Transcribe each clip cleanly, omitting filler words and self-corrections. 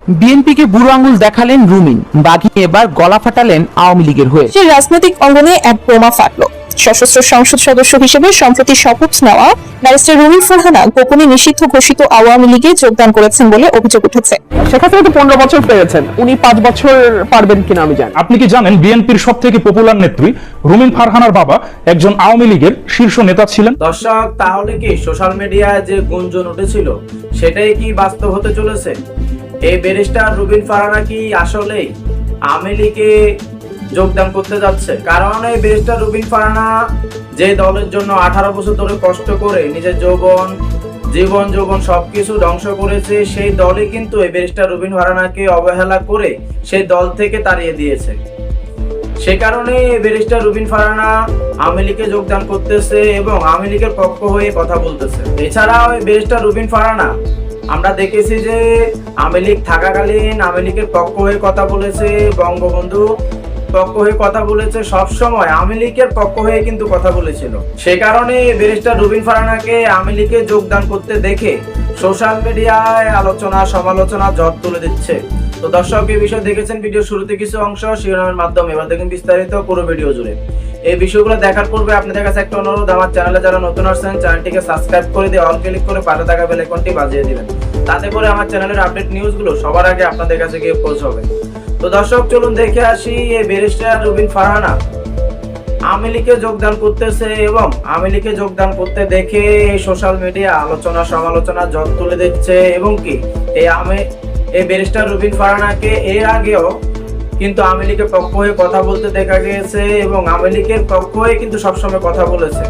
বিএনপিকে বুড়ো আঙুল দেখালেন রুমিন, বাঘি এবার গলা ফাটালেন আওয়ামী লীগের হয়ে। রাজনৈতিক অঙ্গনে এক বোমা ফাটল। সশস্ত্র সংসদ সদস্য হিসেবে সম্প্রতি শপথ নেওয়া ব্যারিস্টার রুমিন ফারহানা গোপনে নিষিদ্ধ ঘোষিত আওয়ামী লীগে যোগদান করেছেন বলে অভিযোগ উঠেছে। সেক্ষেত্রে তো 15 বছর পেয়েছেন, উনি 5 বছর পারবেন কিনা আমি জানি। আপনি কি জানেন বিএনপির সবথেকে পপুলার নেত্রী রুমিন ফারহানার বাবা একজন আওয়ামী লীগের শীর্ষ নেতা ছিলেন? দর্শক, তাহলে কি সোশ্যাল মিডিয়ায় যে গুঞ্জন উঠেছিল সেটাই কি বাস্তব হতে চলেছে? এই ব্যারিস্টার রুমিন ফারহানা কি আসলেই আওয়ামী লীগে যোগদান করতে যাচ্ছে? কারণ এই ব্যারিস্টার রুমিন ফারহানা যে দলের জন্য 18 বছর ধরে কষ্ট করে নিজের জীবন সবকিছু ধ্বংস করেছে, সেই দলই কিন্তু এই ব্যারিস্টার রুমিন ফারহানাকে অবহেলা করে সেই দল থেকে তাড়িয়ে দিয়েছে। সে কারণে ব্যারিস্টার রুমিন ফারহানা আওয়ামী লীগে যোগদান করতেছে এবং আওয়ামী লীগের পক্ষ হয়ে কথা বলতেছে। এছাড়াও এই ব্যারিস্টার রুমিন ফারহানা আমরা দেখেছি যে আওয়ামী লীগ থাকাকালীন আওয়ামী লীগের পক্ষ হয়ে কথা বলেছে, বঙ্গবন্ধু পক্ষ হয়ে কথা বলেছে, সবসময় আওয়ামী লীগের পক্ষ হয়ে কিন্তু কথা বলেছিল। সে কারণে ব্যারিস্টার রুমিন ফারহানাকে আওয়ামী লীগে যোগদান করতে দেখে সোশ্যাল মিডিয়ায় আলোচনা সমালোচনা ঝড় তুলে দিচ্ছে। তো দর্শক, এই বিষয় দেখেছেন ভিডিও শুরুতে কিছু অংশ শিরোনামের মাধ্যমে, এবার দেখুন বিস্তারিত পুরো ভিডিও জুড়ে। এই বিষয়গুলো দেখার পূর্বে আপনাদের কাছে একটা অনুরোধ, আমার চ্যানেলে যারা নতুন আসছেন চ্যানেলটিকে সাবস্ক্রাইব করে দিয়ে অল ক্লিক করে পাশে থাকা বেল আইকনটি বাজিয়ে দিবেন, তাতে করে আমার চ্যানেলের আপডেট নিউজগুলো সবার আগে আপনাদের কাছে গিয়ে পৌঁছাবে। তো দর্শক, চলুন দেখে আসি এই ব্যারিস্টার রুমিন ফারহানা আওয়ামী লীগে যোগদান করতেছে এবং আওয়ামী লীগে যোগদান করতে দেখে সোশ্যাল মিডিয়া আলোচনা সমালোচনা ঝড় তুলে দিচ্ছে। এবং কি এই ব্যারিস্টার রুমিন ফারহানাকে এর আগেও কিন্তু আওয়ামী লীগের পক্ষ হয়ে কথা বলতে দেখা গিয়েছে এবং আওয়ামী লীগের পক্ষ হয়ে কিন্তু সবসময় কথা বলেছে।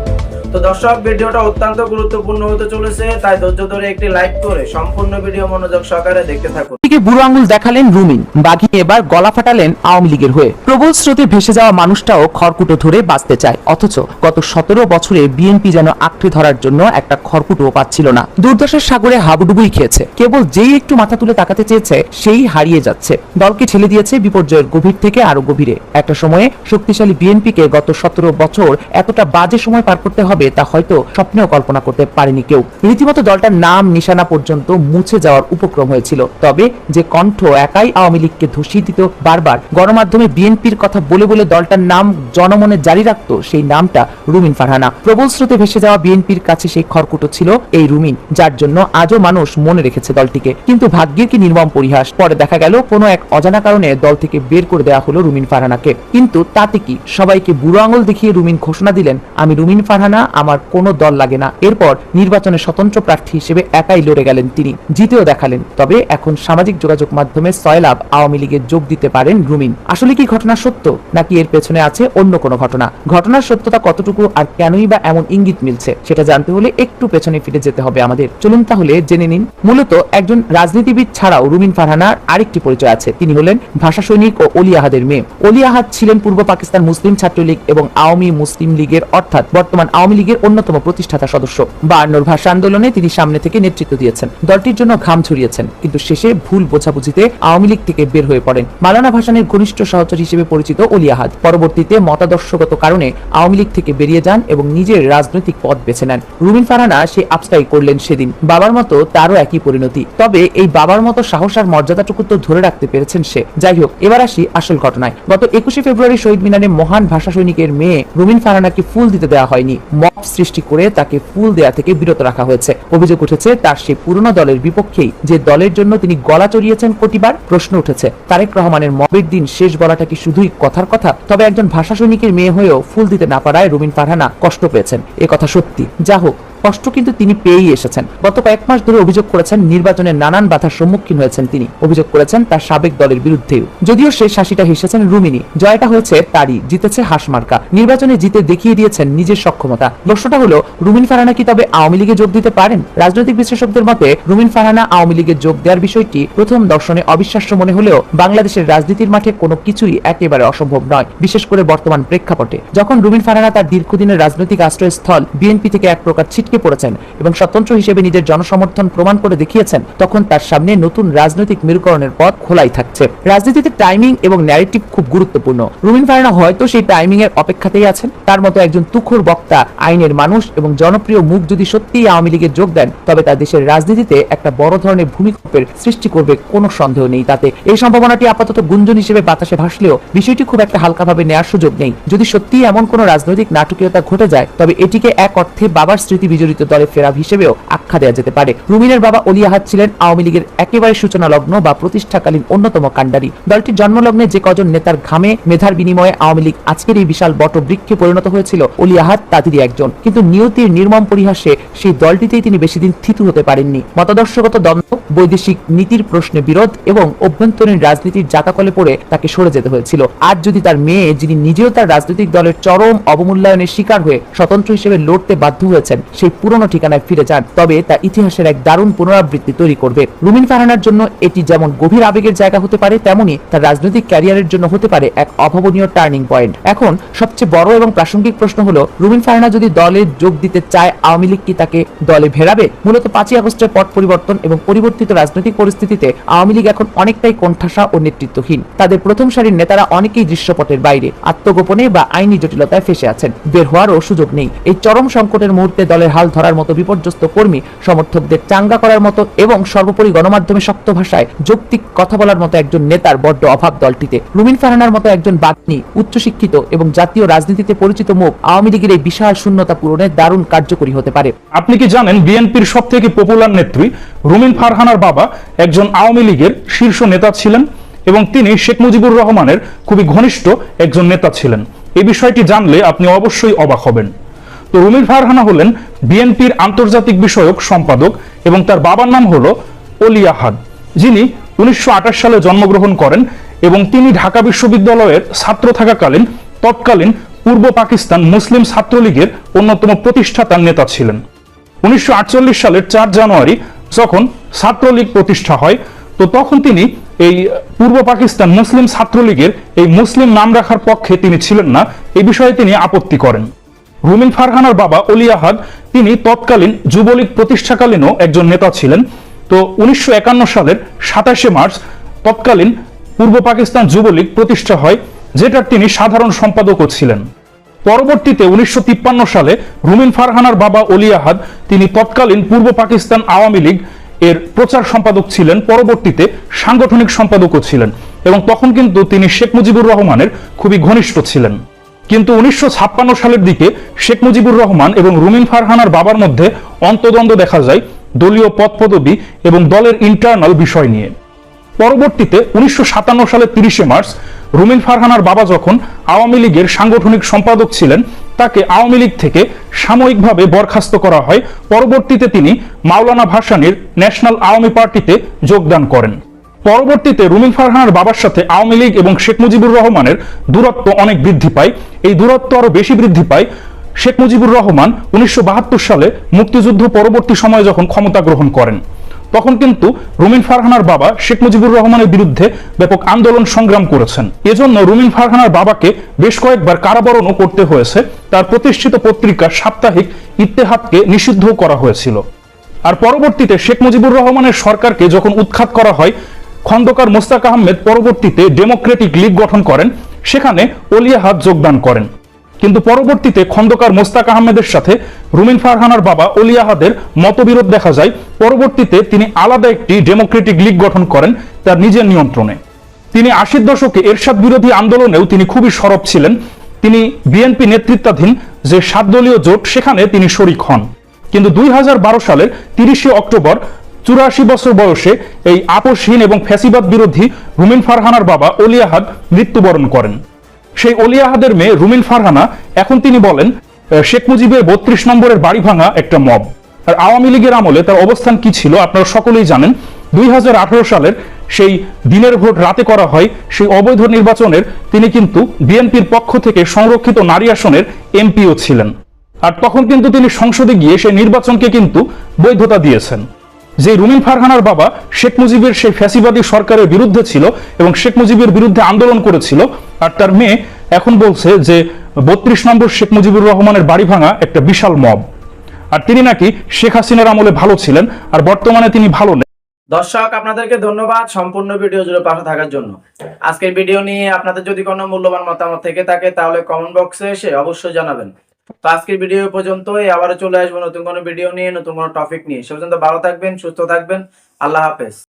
তো দর্শক, ভিডিওটা অত্যন্ত গুরুত্বপূর্ণ হতে চলেছে, তাই ধৈর্য ধরে একটি লাইক করে সম্পূর্ণ ভিডিও মনোযোগ সহকারে দেখতে থাকুন। বুড়ো আঙুল দেখালেন রুমিন, বাঘি এবার গলা ফাটালেন আওয়ামী লীগের হয়ে। প্রবল স্রোতে ভেসে যাওয়া মানুষটাও খড়কুটো ধরে বাঁচতে চায়, অথচ গত 17 বছরে বিএনপি যেন আঁকড়ে ধরার জন্য একটা খড়কুটোও পাচ্ছিল না। দুর্দশার সাগরে হাবুডুবুই খেয়েছে। কেবল যেই একটু মাথা তুলে তাকাতে চেয়েছে সেই হারিয়ে যাচ্ছে। দলকে ঠেলে দিয়েছে বিপর্যয়ের গভীর থেকে আরো গভীরে। একটা সময়ে শক্তিশালী বিএনপিকে গত 17 বছর এতটা বাজে সময় পার করতে হবে তা হয়তো স্বপ্নেও কল্পনা করতে পারেনি কেউ। রীতিমতো দলটার নাম নিশানা পর্যন্ত মুছে যাওয়ার উপক্রম হয়েছিল। তবে যে কণ্ঠ একাই আওয়ামী লীগকে ধসিয়ে দিত, বারবার গণমাধ্যমে বিএনপির কথা বলে বলে দলটার নাম জনমনে জারি রাখত, সেই নামটা রুমিন ফারহানা। প্রবল স্রোতে ভেসে যাওয়া বিএনপির কাছে সেই খড়কুটো ছিল এই রুমিন, যার জন্য আজও মানুষ মনে রেখেছে দলটিকে। কিন্তু ভাগ্যের কি নির্মম পরিহাস, পরে দেখা গেল কোনো এক অজানা কারণে দল থেকে বের করে দেওয়া হলো রুমিন ফারহানাকে। কিন্তু তাতে কি, সবাইকে বুড়ো আঙুল দেখিয়ে রুমিন ঘোষণা দিলেন, আমি রুমিন ফারহানা, আমার কোনো দল লাগে না। এরপর নির্বাচনে স্বতন্ত্র প্রার্থী হিসেবে একাই লড়ে গেলেন তিনি, জিতেও দেখালেন। তবে এখন সামাজিক যোগাযোগ মাধ্যমে সয়লাভ আওয়ামী লীগে যোগ দিতে পারেন রুমিন। আসলে কি ঘটনা সত্য, নাকি এর পেছনে আছে অন্য কোনো ঘটনা? ঘটনার সত্যতা কতটুকু আর কেনই বা এমন ইঙ্গিত মিলছে, সেটা জানতে হলে একটু পেছনে ফিরে যেতে হবে আমাদের। চলুন তাহলে জেনে নিন। মূলত একজন রাজনীতিবিদ ছাড়াও রুমিন ফারহানার আরেকটি পরিচয় আছে। তিনি হলেন ভাষা সৈনিক ও অলি আহাদের মেয়ে। অলি আহাদ ছিলেন পূর্ব পাকিস্তান মুসলিম ছাত্রলীগ এবং আওয়ামী মুসলিম লীগের অর্থাৎ বর্তমান আওয়ামী লীগের অন্যতম প্রতিষ্ঠাতা সদস্য। 52 ভাষা আন্দোলনে তিনি সামনে থেকে নেতৃত্ব দিয়েছেন, দলটির জন্য ঘাম ছড়িয়েছেন, কিন্তু শেষে ভুল বোঝাবুঝিতে আওয়ামী লীগ থেকে বের হয়ে পড়েন। মাওলানা ভাসানীর ঘনিষ্ঠ সহচর হিসেবে পরিচিত অলি আহাদ পরবর্তীতে মতাদর্শগত কারণে আওয়ামী লীগ থেকে বেরিয়ে যান এবং নিজের রাজনৈতিক পথ বেছে নেন। রুমিন ফারহানা সে আফসাই করলেন সেদিন। বাবার মতো তারও একই পরিণতি, তবে এই বাবার মতো সাহস আর মর্যাদাটুকু তো ধরে রাখতে পেরেছেন সে। যাই হোক, এবার আসি আসল ঘটনায়। গত 21শে ফেব্রুয়ারি শহীদ মিনারে মহান ভাষা সৈনিকের মেয়ে রুমিন ফারহানাকে ফুল দিতে দেওয়া হয়নি, মব সৃষ্টি করে তাকে ফুল দেয়া থেকে বিরত রাখা হয়েছে। অভিযোগ উঠেছে তার সেই পুরনো দলের বিপক্ষেই, যে দলের জন্য তিনি গলা চড়িয়েছেন কোটিবার। প্রশ্ন উঠেছে, তারেক রহমানের মবের দিন শেষ বলাটা কি শুধুই কথার কথা? তবে একজন ভাষা সৈনিকের মেয়ে হয়েও ফুল দিতে না পারায় রুমিন ফারহানা কষ্ট পেয়েছেন, এ কথা সত্যি। যা হোক, কষ্ট কিন্তু তিনি পেয়েই এসেছেন। গত কয়েক মাস ধরে অভিযোগ করেছেন নির্বাচনে নানান বাধার সম্মুখীন হয়েছেন তিনি। অভিযোগ করেছেন তার সাবেক দলের বিরুদ্ধেও। যদিও শেষ হাসিটা হেসেছেন রুমিনী, জয়টা হয়েছে তারই, জিতেছে হাসমার্কা। নির্বাচনে জিতে দেখিয়ে দিয়েছেন নিজের সক্ষমতা। প্রশ্নটা হলো, রুমিন ফারহানা কি তবে আওয়ামী লীগে যোগ দিতে পারেন? রাজনৈতিক বিশ্লেষকদের মতে রুমিন ফারহানা আওয়ামী লীগে যোগ দেওয়ার বিষয়টি প্রথম দর্শনে অবিশ্বাস্য মনে হলেও বাংলাদেশের রাজনীতির মাঠে কোনো কিছুই একেবারে অসম্ভব নয়, বিশেষ করে বর্তমান প্রেক্ষাপটে। যখন রুমিন ফারহানা তার দীর্ঘদিনের রাজনৈতিক আশ্রয়স্থল বিএনপি থেকে এক প্রকার ছিটকে ঝুঁকে পড়েছেন এবং স্বতন্ত্র হিসেবে নিজের জনসমর্থন প্রমাণ করে দেখিয়েছেন, তখন তার সামনে নতুন রাজনৈতিক মেরুকরণের পথ খোলাই থাকছে। রাজনীতিতে টাইমিং এবং ন্যারেটিভ খুব গুরুত্বপূর্ণ। রুমিন ফারহানা হয়তো সেই টাইমিং এর অপেক্ষাতেই আছেন। তার মতো একজন তুখোড় বক্তা, আইনের মানুষ এবং জনপ্রিয় মুখ যদি সত্যিই আওয়ামী লীগে যোগ দেন, তবে তা দেশের রাজনীতিতে একটা বড় ধরনের ভূমিকম্পের সৃষ্টি করবে, কোনো সন্দেহ নেই তাতে। এই সম্ভাবনাটি আপাতত গুঞ্জন হিসেবে বাতাসে ভাসলেও বিষয়টি খুব একটা হালকাভাবে নেওয়ার সুযোগ নেই। যদি সত্যিই এমন কোনো রাজনৈতিক নাটকীয়তা ঘটে যায়, তবে এটিকে এক অর্থে বাবার স্মৃতি বিজড়িত দলে ফেরা হিসেবেও আখ্যা দেওয়া যেতে পারে। রুমিনের বাবা অলি আহাদ ছিলেন আওয়ামী লীগের একেবারে সূচনা লগ্ন বা প্রতিষ্ঠাকালীন অন্যতম কাণ্ডারি। দলটির জন্মলগ্নে যে কজন নেতার ঘামে মেধার বিনিময়ে আওয়ামী লীগ আজকের এই বিশাল বটবৃক্ষে পরিণত হয়েছিল, অলি আহাদ তাদেরই একজন। কিন্তু নিয়তির নির্মম পরিহাসে সেই দলটিতেই তিনি বেশি দিন থিতু হতে পারেননি। মতাদর্শগত দ্বন্দ্ব, বৈদেশিক নীতির প্রশ্নে বিরোধ এবং অভ্যন্তরীণ রাজনীতির জাতাকলে পড়ে তাকে সরে যেতে হয়েছিল। আজ যদি তার মেয়ে, যিনি নিজেও তার রাজনৈতিক দলের চরম অবমূল্যায়নের শিকার হয়ে স্বতন্ত্র হিসেবে লড়তে বাধ্য হয়েছেন, সেই পুরনো ঠিকানায় ফিরে যান, তবে তা ইতিহাসের এক দারুণ পুনরাবৃত্তি তৈরি করবে। রুমিন ফারহানার জন্য এটি যেমন গভীর আবেগের জায়গা হতে পারে, তেমনি তার রাজনৈতিক ক্যারিয়ারের জন্য হতে পারে এক অভাবনীয় টার্নিং পয়েন্ট। এখন সবচেয়ে বড় এবং প্রাসঙ্গিক প্রশ্ন হলো, রুমিন ফারহানা যদি দলে যোগ দিতে চায়, আওয়ামী লীগ কি তাকে দলে ভেড়াবে? মূলত 5ই আগস্টের পট পরিবর্তন এবং পরিবর্তিত রাজনৈতিক পরিস্থিতিতে আওয়ামী লীগ এখন অনেকটাই কোণঠাসা ও নেতৃত্বহীন। তাদের প্রথম সারির নেতারা অনেকেই দৃশ্যপটের বাইরে, আত্মগোপনে বা আইনি জটিলতায় ফেসে আছেন। বের হওয়ারও সুযোগ নেই। এই চরম সংকটের মুহূর্তে দলের হাল ধরার মতো বিপর্যস্ত কর্মী, সমর্থকদের চাঙ্গা করার মতো এবং সর্বোপরি গণমাধ্যমে শক্ত ভাষায় যৌক্তিক কথা বলার মতো একজন নেতার বড্ড অভাব দলটিতে। রুমিন ফারহানার মতো একজন বাগ্মী, উচ্চশিক্ষিত এবং জাতীয় রাজনীতিতে পরিচিত মুখ আওয়ামী লীগের এই বিশাল শূন্যতা পূরণে দারুণ কার্যকরী হতে পারে। আপনি কি জানেন বিএনপির সবথেকে পপুলার নেত্রী রুমিন ফারহানার বাবা একজন আওয়ামী লীগের শীর্ষ নেতা ছিলেন এবং তিনি শেখ মুজিবুর রহমানের খুবই ঘনিষ্ঠ একজন নেতা ছিলেন। এই বিষয়টি জানলে আপনি অবশ্যই অবাক হবেন। তো রুমিন ফারহানা হলেন বিএনপির আন্তর্জাতিক বিষয়ক সম্পাদক এবং তার বাবার নাম হলো অলি আহাদ, যিনি 1928 সালে জন্মগ্রহণ করেন এবং তিনি ঢাকা বিশ্ববিদ্যালয়ের ছাত্র থাকাকালীন তৎকালীন পূর্ব পাকিস্তান মুসলিম ছাত্রলীগের অন্যতম প্রতিষ্ঠাতা নেতা ছিলেন। 1948 সালের 4 জানুয়ারি যখন ছাত্রলীগ প্রতিষ্ঠা হয়, তো তখন তিনি এই পূর্ব পাকিস্তান মুসলিম ছাত্রলীগের এই মুসলিম নাম রাখার পক্ষে তিনি ছিলেন না। এই বিষয়ে তিনি আপত্তি করেন। রুমিন ফারহানার বাবা অলি আহাদ তিনি তৎকালীন যুবলীগ প্রতিষ্ঠাকালীনও একজন নেতা ছিলেন। তো 1951 সালের 27শে মার্চ তৎকালীন পূর্ব পাকিস্তান যুবলীগ প্রতিষ্ঠা হয়, যেটার তিনি সাধারণ সম্পাদকও ছিলেন। পরবর্তীতে 1953 সালে রুমিন ফারহানার বাবা অলি আহাদ তিনি তৎকালীন পূর্ব পাকিস্তান আওয়ামী লীগ এর প্রচার সম্পাদক ছিলেন, পরবর্তীতে সাংগঠনিক সম্পাদকও ছিলেন এবং তখন কিন্তু তিনি শেখ মুজিবুর রহমানের খুবই ঘনিষ্ঠ ছিলেন। কিন্তু 1956 সালের দিকে শেখ মুজিবুর রহমান এবং রুমিন ফারহানার বাবার মধ্যে অন্তদ্বন্দ্ব দেখা যায় দলীয় পদপদবি এবং দলের ইন্টারনাল বিষয় নিয়ে। পরবর্তীতে 1957 সালের 30শে মার্চ রুমিন ফারহানার বাবা যখন আওয়ামী লীগের সাংগঠনিক সম্পাদক ছিলেন, তাকে আওয়ামী লীগ থেকে সাময়িকভাবে বরখাস্ত করা হয়। পরবর্তীতে তিনি মাওলানা ভাসানীর ন্যাশনাল আওয়ামী পার্টিতে যোগদান করেন। পরবর্তীতে রুমিন ফারহানার বাবার সাথে আওয়ামী লীগ এবং শেখ মুজিবুর রহমানের দূরত্ব অনেক বৃদ্ধি পায়। এই দূরত্ব আরো বেশি বৃদ্ধি পায় শেখ মুজিবুর রহমান 1972 সালে মুক্তিযুদ্ধ পরবর্তী সময়ে যখন ক্ষমতা গ্রহণ করেন। তখন কিন্তু রুমিন ফারহানার বাবা শেখ মুজিবুর রহমানের বিরুদ্ধে ব্যাপক আন্দোলন সংগ্রাম করেছেন। এজন্য রুমিন ফারহানার বাবাকে বেশ কয়েকবার কারাবরণও করতে হয়েছে। তার প্রতিষ্ঠিত পত্রিকা সাপ্তাহিক ইত্তেহাদকে নিষিদ্ধ করা হয়েছিল। আর পরবর্তীতে শেখ মুজিবুর রহমানের সরকারকে যখন উৎখাত করা হয়, খন্দকার মোস্তাক আহমেদ পরবর্তীতে ডেমোক্রেটিক লীগ গঠন করেন, সেখানে অলি আহাদ যোগদান করেন। কিন্তু পরবর্তীতে খন্দকার মোস্তাক আহমেদের সাথে রুমিন ফারহানার বাবা অলি আহাদের মতবিরোধ দেখা যায়। পরবর্তীতে তিনি আলাদা একটি ডেমোক্রেটিক লীগ গঠন করেন তার নিজের নিয়ন্ত্রণে। তিনি 80 দশকে এরশাদ বিরোধী আন্দোলনেও তিনি খুবই সরব ছিলেন। তিনি বিএনপি নেতৃত্বাধীন যে 7 দলীয় জোট, সেখানে তিনি শরিক হন। কিন্তু 2012 সালের 30শে অক্টোবর 84 বছর বয়সে এই আপোষহীন এবং ফ্যাসিবাদ বিরোধী রুমিন ফারহানার বাবা অলি আহাদ মৃত্যুবরণ করেন। সেই অলি আহাদের মেয়ে রুমিন ফারহানা এখন তিনি বলেন শেখ মুজিবের 32 নম্বরের বাড়ি ভাঙা একটা মব। আর আওয়ামী লীগের আমলে তার অবস্থান কি ছিল আপনারা সকলেই জানেন। 2018 সালের সেই দিনের ভোট রাতে করা হয় সেই অবৈধ নির্বাচনের তিনি কিন্তু বিএনপির পক্ষ থেকে সংরক্ষিত নারী আসনের এমপিও ছিলেন। আর তখন কিন্তু তিনি সংসদে গিয়ে সেই নির্বাচনকে কিন্তু বৈধতা দিয়েছেন। যে রুমিন ফারহানার বাবা শেখ মুজিবের সেই ফ্যাসিবাদী সরকারের বিরুদ্ধে ছিল এবং শেখ মুজিবের বিরুদ্ধে আন্দোলন করেছিল, আর তার মেয়ে এখন বলছে যে 32 নম্বর শেখ মুজিবুর রহমানের বাড়ি ভাঙা একটা বিশাল মব। আর তিনি নাকি শেখ হাসিনার আমলে ভালো ছিলেন, আর বর্তমানে তিনি ভালো নেই। দর্শক, আপনাদেরকে ধন্যবাদ সম্পূর্ণ ভিডিও জুড়ে পাশে থাকার জন্য। আজকের ভিডিও নিয়ে আপনাদের যদি কোনো মূল্যবান মতামত থেকে থাকে তাহলে কমেন্ট বক্সে এসে অবশ্যই জানাবেন। তো আজকের ভিডিও পর্যন্তই, আবারও চলে আসবো নতুন কোনো ভিডিও নিয়ে, নতুন কোনো টপিক নিয়ে। সে পর্যন্ত ভালো থাকবেন, সুস্থ থাকবেন। আল্লাহ হাফেজ।